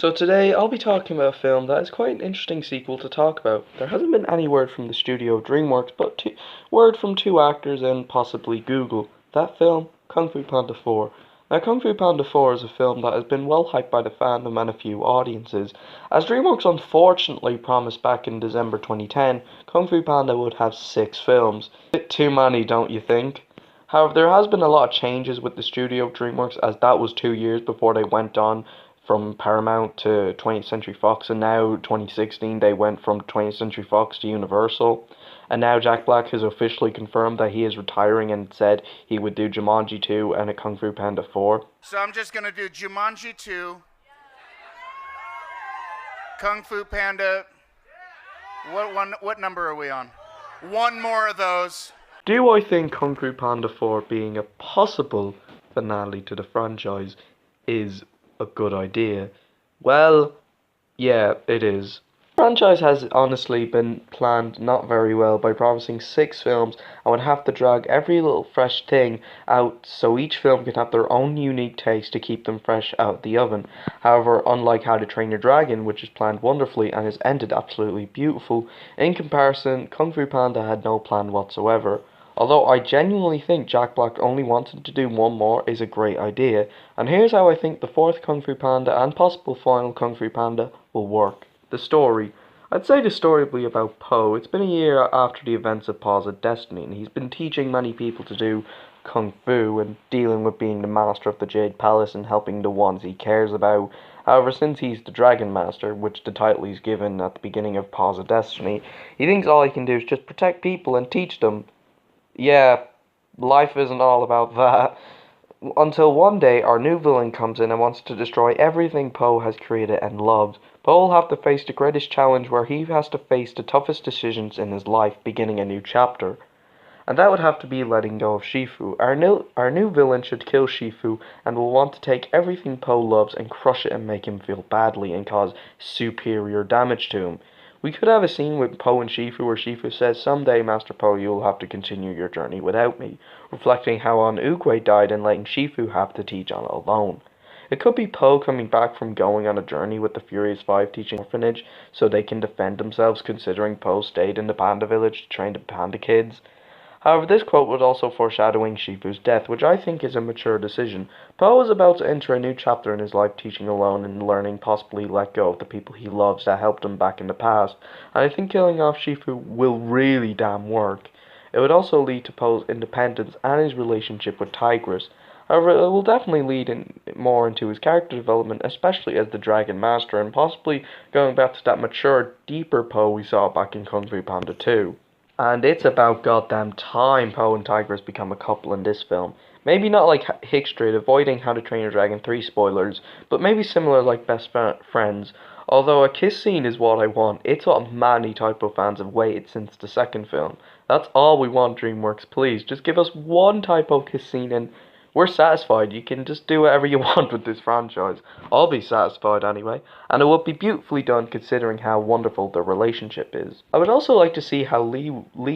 So today I'll be talking about a film that is quite an interesting sequel to talk about. There hasn't been any word from the studio of DreamWorks, but word from two actors and possibly Google. That film, Kung Fu Panda 4. Now Kung Fu Panda 4 is a film that has been well hyped by the fandom and a few audiences. As DreamWorks unfortunately promised back in December 2010, Kung Fu Panda would have 6 films. Bit too many, don't you think? However, there has been a lot of changes with the studio of DreamWorks, as that was 2 years before they went on from Paramount to 20th Century Fox, and now 2016 they went from 20th Century Fox to Universal. And now Jack Black has officially confirmed that he is retiring and said he would do Jumanji 2 and a Kung Fu Panda 4. So I'm just going to do Jumanji 2, Kung Fu Panda. What number are we on? One more of those. Do I think Kung Fu Panda 4 being a possible finale to the franchise is a good idea? Well, yeah, it is. The franchise has honestly been planned not very well by promising 6 films and would have to drag every little fresh thing out so each film can have their own unique taste to keep them fresh out of the oven. However, unlike How to Train Your Dragon, which is planned wonderfully and has ended absolutely beautiful, in comparison, Kung Fu Panda had no plan whatsoever. Although I genuinely think Jack Black only wanted to do one more is a great idea, and here's how I think the 4th Kung Fu Panda and possible final Kung Fu Panda will work. The story. I'd say the story will be about Po. It's been a year after the events of Paws of Destiny, and he's been teaching many people to do Kung Fu and dealing with being the master of the Jade Palace and helping the ones he cares about. However, since he's the Dragon Master, which the title he's given at the beginning of Paws of Destiny, he thinks all he can do is just protect people and teach them. Yeah, life isn't all about that. Until one day, our new villain comes in and wants to destroy everything Po has created and loved. Po will have to face the greatest challenge where he has to face the toughest decisions in his life, beginning a new chapter. And that would have to be letting go of Shifu. Our new villain should kill Shifu and will want to take everything Po loves and crush it and make him feel badly and cause superior damage to him. We could have a scene with Po and Shifu where Shifu says, "Someday, Master Po, you will have to continue your journey without me," reflecting how On Oogway died and letting Shifu have to teach on alone. It could be Po coming back from going on a journey with the Furious Five teaching orphanage so they can defend themselves, considering Po stayed in the Panda Village to train the Panda Kids. However, this quote was also foreshadowing Shifu's death, which I think is a mature decision. Po is about to enter a new chapter in his life, teaching alone and learning possibly let go of the people he loves that helped him back in the past, and I think killing off Shifu will really damn work. It would also lead to Po's independence and his relationship with Tigress. However, it will definitely lead more into his character development, especially as the Dragon Master, and possibly going back to that mature, deeper Po we saw back in Kung Fu Panda 2. And it's about goddamn time Po and Tigress become a couple in this film. Maybe not like Hickstrid, avoiding How to Train Your Dragon 3 spoilers, but maybe similar like Best Friends. Although a kiss scene is what I want, it's what many Typo fans have waited since the second film. That's all we want, DreamWorks, please. Just give us one Typo kiss scene and we're satisfied. You can just do whatever you want with this franchise. I'll be satisfied anyway, and it would be beautifully done considering how wonderful the relationship is. I would also like to see how Lee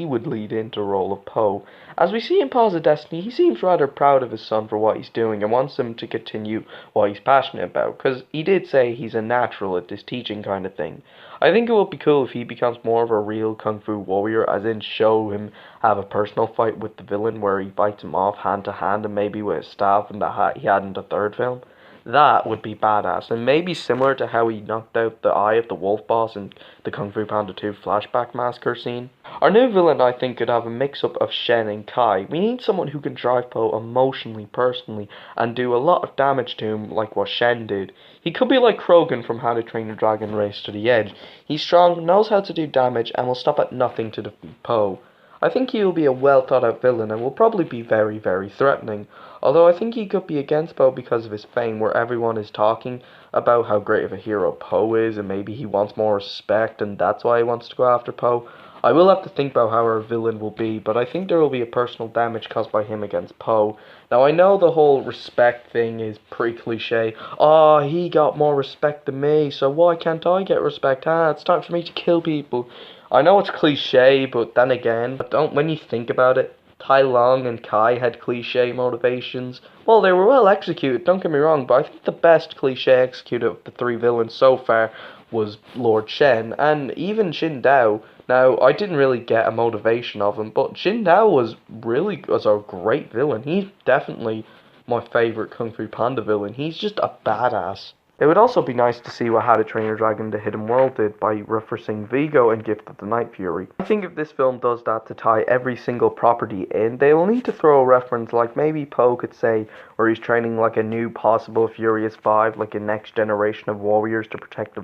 would lead into the role of Po. As we see in Paws of Destiny, he seems rather proud of his son for what he's doing and wants him to continue what he's passionate about, because he did say he's a natural at this teaching kind of thing. I think it would be cool if he becomes more of a real Kung Fu warrior, as in show him have a personal fight with the villain where he fights him off hand to hand and maybe with a staff and that he had in the 3rd film. That would be badass, and maybe similar to how he knocked out the eye of the wolf boss in the Kung Fu Panda 2 flashback massacre scene. Our new villain, I think, could have a mix-up of Shen and Kai. We need someone who can drive Po emotionally, personally, and do a lot of damage to him like what Shen did. He could be like Krogan from How to Train Your Dragon Race to the Edge. He's strong, knows how to do damage, and will stop at nothing to defeat Po. I think he will be a well thought out villain and will probably be very, very threatening. Although I think he could be against Po because of his fame, where everyone is talking about how great of a hero Po is, and maybe he wants more respect and that's why he wants to go after Po. I will have to think about how our villain will be, but I think there will be a personal damage caused by him against Po. Now I know the whole respect thing is pretty cliche. Oh, he got more respect than me, so why can't I get respect? It's time for me to kill people. I know it's cliche, but then again, when you think about it, Tai Long and Kai had cliche motivations. Well, they were well executed, don't get me wrong, but I think the best cliche executed of the three villains so far was Lord Shen, and even Xin Dao. Now, I didn't really get a motivation of him, but Xin Dao was a great villain. He's definitely my favorite Kung Fu Panda villain. He's just a badass. It would also be nice to see what How to Train Your Dragon The Hidden World did by referencing Vigo and Gift of the Night Fury. I think if this film does that to tie every single property in, they will need to throw a reference like maybe Poe could say where he's training like a new possible Furious 5, like a next generation of warriors to protect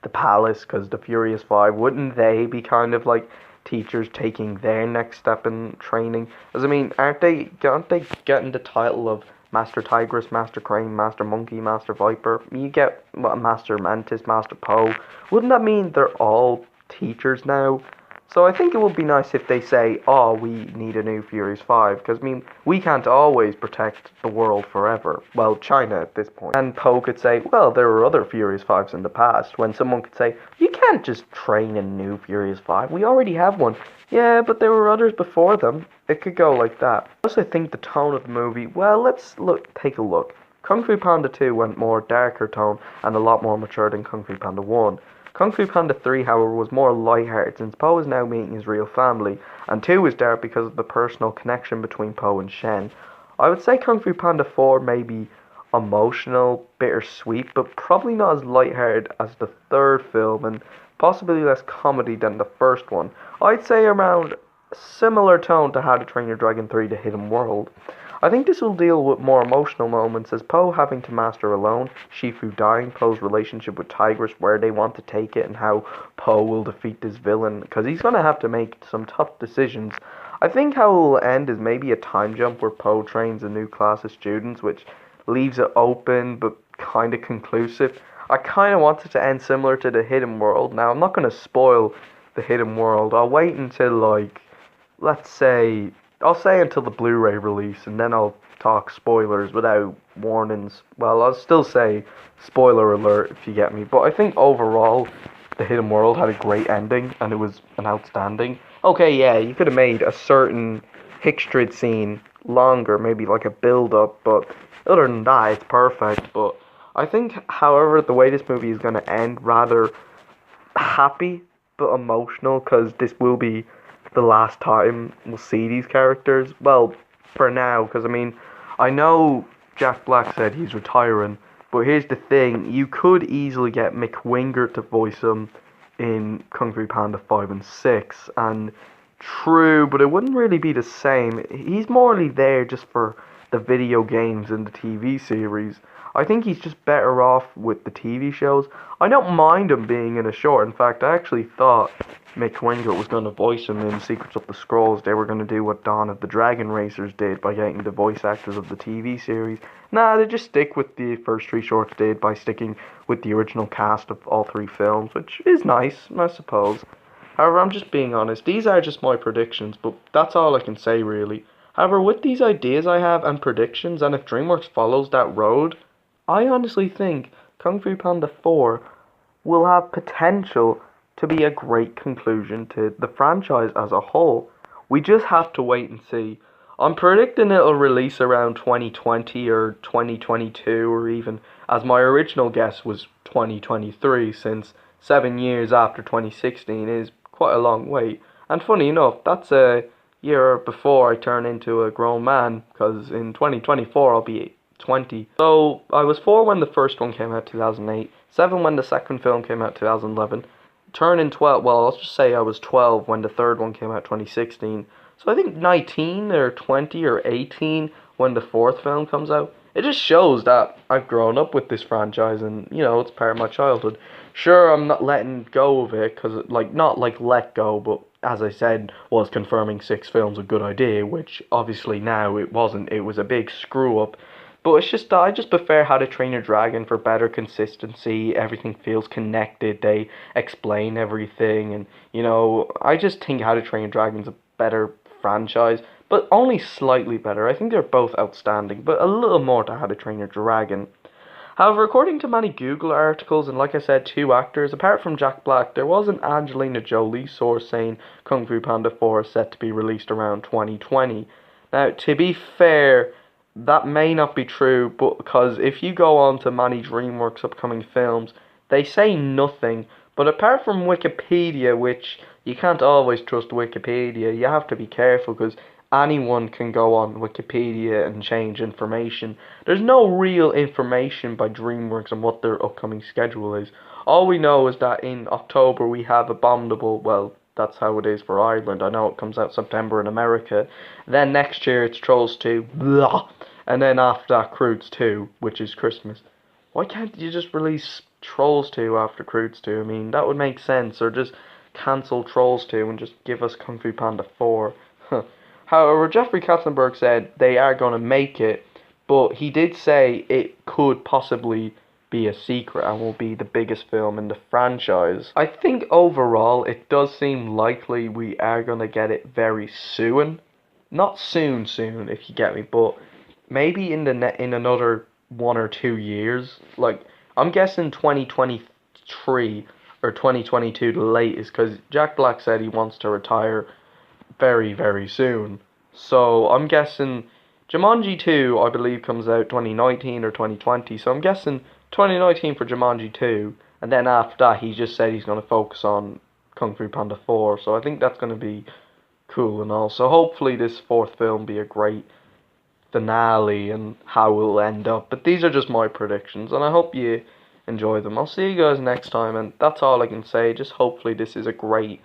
the palace, because the Furious 5, wouldn't they be kind of like teachers taking their next step in training? As I mean, aren't they getting the title of Master Tigress, Master Crane, Master Monkey, Master Viper? You get Master Mantis, Master Poe. Wouldn't that mean they're all teachers now? So I think it would be nice if they say, oh, we need a new Furious 5, because I mean, we can't always protect the world forever. Well, China at this point. And Poe could say, well, there were other Furious 5s in the past, when someone could say, you can't just train a new Furious 5, we already have one. Yeah, but there were others before them. It could go like that. I also think the tone of the movie, well, take a look. Kung Fu Panda 2 went more darker tone and a lot more mature than Kung Fu Panda 1. Kung Fu Panda 3, however, was more lighthearted since Poe is now meeting his real family, and 2 is dark because of the personal connection between Poe and Shen. I would say Kung Fu Panda 4 may be emotional, bittersweet, but probably not as lighthearted as the third film, and possibly less comedy than the first one. I'd say around similar tone to How to Train Your Dragon 3 The Hidden World. I think this will deal with more emotional moments as Poe having to master alone, Shifu dying, Poe's relationship with Tigress, where they want to take it, and how Poe will defeat this villain, because he's going to have to make some tough decisions. I think how it will end is maybe a time jump where Poe trains a new class of students, which leaves it open but kind of conclusive. I kind of want it to end similar to The Hidden World. Now, I'm not going to spoil The Hidden World. I'll wait until, like, I'll say until the Blu-ray release, and then I'll talk spoilers without warnings. Well, I'll still say spoiler alert if you get me. But I think overall, The Hidden World had a great ending, and it was an outstanding. Okay, yeah, you could have made a certain Hickstrid scene longer, maybe like a build-up, but other than that, it's perfect. But I think, however, the way this movie is going to end, rather happy but emotional, because this will be the last time we'll see these characters. Well, for now, because I mean, I know Jack Black said he's retiring, but here's the thing, you could easily get Mick Wingert to voice him in Kung Fu Panda 5 and 6, and true, but it wouldn't really be the same. He's morely there just for the video games and the TV series. I think he's just better off with the TV shows. I don't mind him being in a short. In fact, I actually thought Mick Wingert was going to voice him in Secrets of the Scrolls. They were going to do what Dawn of the Dragon Racers did by getting the voice actors of the TV series. Nah, they just stick with the first three shorts did by sticking with the original cast of all three films, which is nice, I suppose. However, I'm just being honest. These are just my predictions, but that's all I can say, really. However, with these ideas I have and predictions, and if DreamWorks follows that road, I honestly think Kung Fu Panda 4 will have potential to be a great conclusion to the franchise as a whole. We just have to wait and see. I'm predicting it'll release around 2020 or 2022, or even, as my original guess was 2023, since 7 years after 2016 is quite a long wait. And funny enough, that's a year before I turn into a grown man, because in 2024 I'll be 20. So I was 4 when the first one came out 2008, 7 when the second film came out 2011, turning 12, well, let's just say I was 12 when the third one came out 2016. So I think 19 or 20 or 18 when the fourth film comes out. It just shows that I've grown up with this franchise, and, you know, it's part of my childhood. Sure, I'm not letting go of it, because, like, not like let go, but as I said, was confirming 6 films a good idea, which obviously now it wasn't. It was a big screw up. But it's just that I just prefer How to Train Your Dragon for better consistency. Everything feels connected. They explain everything. And, you know, I just think How to Train Your Dragon's a better franchise. But only slightly better. I think they're both outstanding. But a little more to How to Train Your Dragon. However, according to many Google articles and like I said, two actors, apart from Jack Black, there was an Angelina Jolie source saying Kung Fu Panda 4 is set to be released around 2020. Now, to be fair, that may not be true, but because if you go on to many DreamWorks upcoming films, they say nothing. But apart from Wikipedia, which you can't always trust Wikipedia, you have to be careful because anyone can go on Wikipedia and change information. There's no real information by DreamWorks on what their upcoming schedule is. All we know is that in October we have Abominable, well, that's how it is for Ireland. I know it comes out September in America. Then next year it's Trolls 2, blah. And then after that, Croods 2, which is Christmas. Why can't you just release Trolls 2 after Croods 2? I mean, that would make sense. Or just cancel Trolls 2 and just give us Kung Fu Panda 4. However, Jeffrey Katzenberg said they are going to make it, but he did say it could possibly be a secret and will be the biggest film in the franchise. I think overall it does seem likely we are going to get it very soon. Not soon, if you get me, but maybe in another 1 or 2 years. Like, I'm guessing 2023 or 2022 the latest, because Jack Black said he wants to retire very, very soon. So I'm guessing Jumanji 2, I believe, comes out 2019 or 2020. So I'm guessing 2019 for Jumanji 2. And then after that, he just said he's going to focus on Kung Fu Panda 4. So I think that's going to be cool and all. So hopefully this fourth film be a great finale and how it will end up. But these are just my predictions, and I hope you enjoy them. I'll see you guys next time, and that's all I can say. Just hopefully this is a great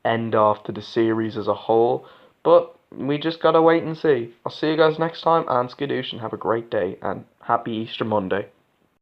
end off to the series as a whole. But we just gotta wait and see. I'll see you guys next time, and skadoosh, and have a great day, and happy Easter Monday.